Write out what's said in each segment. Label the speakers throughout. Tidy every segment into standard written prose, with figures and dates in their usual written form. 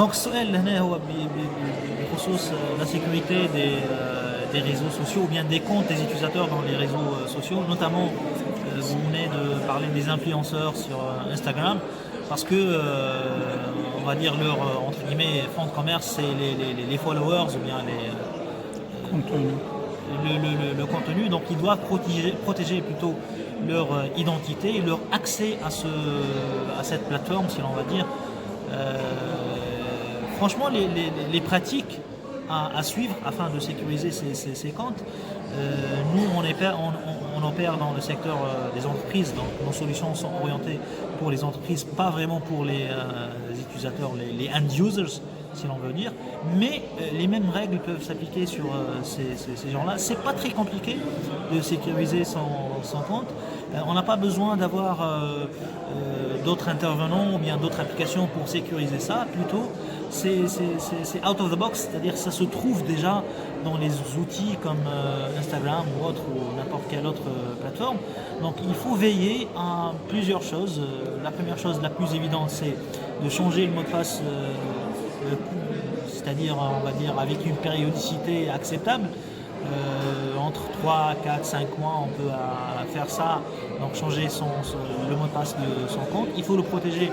Speaker 1: دونك السؤال هنا هو بخصوص la sécurité des réseaux sociaux ou bien des comptes des utilisateurs dans les réseaux sociaux, notamment vous venez de parler des influenceurs sur Instagram parce que on va dire leur entre guillemets fonds de commerce c'est les followers ou bien
Speaker 2: Contenu.
Speaker 1: le contenu, donc ils doivent protéger plutôt leur identité, leur accès à cette plateforme, si l'on va dire. Euh, Franchement, les pratiques à suivre afin de sécuriser ces comptes, nous, on opère dans le secteur des entreprises, donc nos solutions sont orientées pour les entreprises, pas vraiment pour les utilisateurs, les end users, si l'on veut dire, mais les mêmes règles peuvent s'appliquer sur ces gens-là. C'est pas très compliqué de sécuriser son compte. On n'a pas besoin d'avoir d'autres intervenants ou bien d'autres applications pour sécuriser ça. Plutôt, c'est out of the box, c'est-à-dire que ça se trouve déjà dans les outils comme Instagram ou autre ou n'importe quelle autre plateforme. Donc il faut veiller à plusieurs choses. La première chose, la plus évidente, c'est de changer le mot de passe, c'est-à-dire on va dire avec une périodicité acceptable. Entre 3, 4, 5 mois, on peut faire ça, donc changer le mot de passe de son compte. Il faut le protéger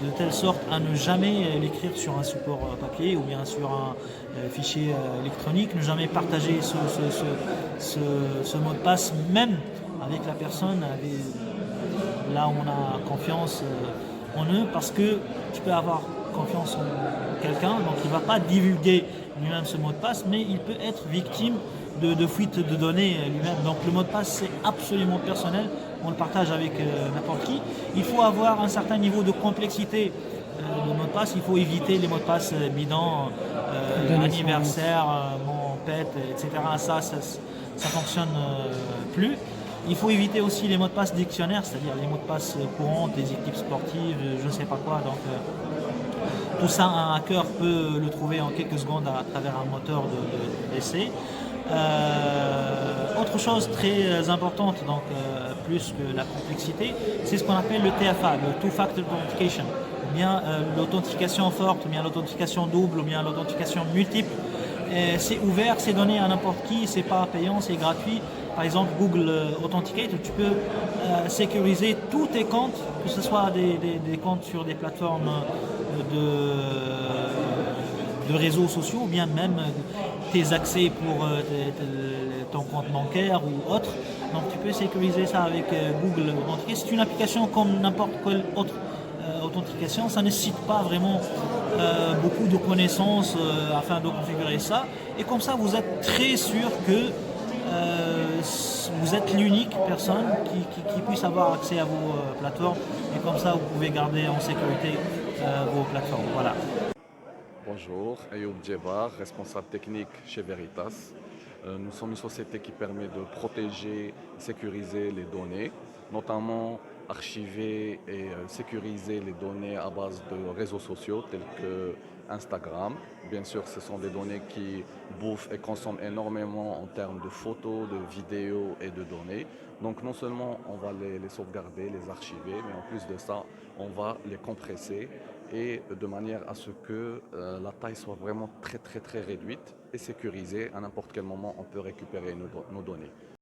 Speaker 1: de telle sorte à ne jamais l'écrire sur un support papier ou bien sur un fichier électronique, ne jamais partager ce mot de passe, même avec la personne là où on a confiance en eux, parce que tu peux avoir confiance en quelqu'un, donc il ne va pas divulguer lui-même ce mot de passe, mais il peut être victime de fuite de données lui-même. Donc le mot de passe c'est absolument personnel, on le partage avec n'importe qui. Il faut avoir un certain niveau de complexité de mot de passe, il faut éviter les mots de passe bidons, anniversaire, mon pet, etc. Ça fonctionne plus. Il faut éviter aussi les mots de passe dictionnaires, c'est-à-dire les mots de passe courants des équipes sportives, je ne sais pas quoi. Donc tout ça, un hacker peut le trouver en quelques secondes à travers un moteur d'essai. Autre chose très importante, donc plus que la complexité, c'est ce qu'on appelle le TFA, le Two-Factor Authentication, ou bien l'authentification forte, ou bien l'authentification double, ou bien l'authentification multiple. C'est ouvert, c'est donné à n'importe qui, c'est pas payant, c'est gratuit. Par exemple, Google Authenticate, tu peux sécuriser tous tes comptes, que ce soit des comptes sur des plateformes de réseaux sociaux, ou bien même tes accès pour ton compte bancaire ou autre. Donc tu peux sécuriser ça avec Google Authenticate. C'est une application comme n'importe quelle autre authentification, ça ne nécessite pas vraiment beaucoup de connaissances afin de configurer ça. Et comme ça, vous êtes très sûr que vous êtes l'unique personne qui puisse avoir accès à vos plateformes. Et comme ça, vous pouvez garder en sécurité vos plateformes. Voilà.
Speaker 3: Bonjour, Ayoub Djebar, responsable technique chez Veritas. Nous sommes une société qui permet de protéger et sécuriser les données, notamment archiver et sécuriser les données à base de réseaux sociaux tels que Instagram. Bien sûr, ce sont des données qui bouffent et consomment énormément en termes de photos, de vidéos et de données. Donc non seulement on va les sauvegarder, les archiver, mais en plus de ça, on va les compresser et de manière à ce que la taille soit vraiment très réduite et sécurisée. À n'importe quel moment, on peut récupérer nos données.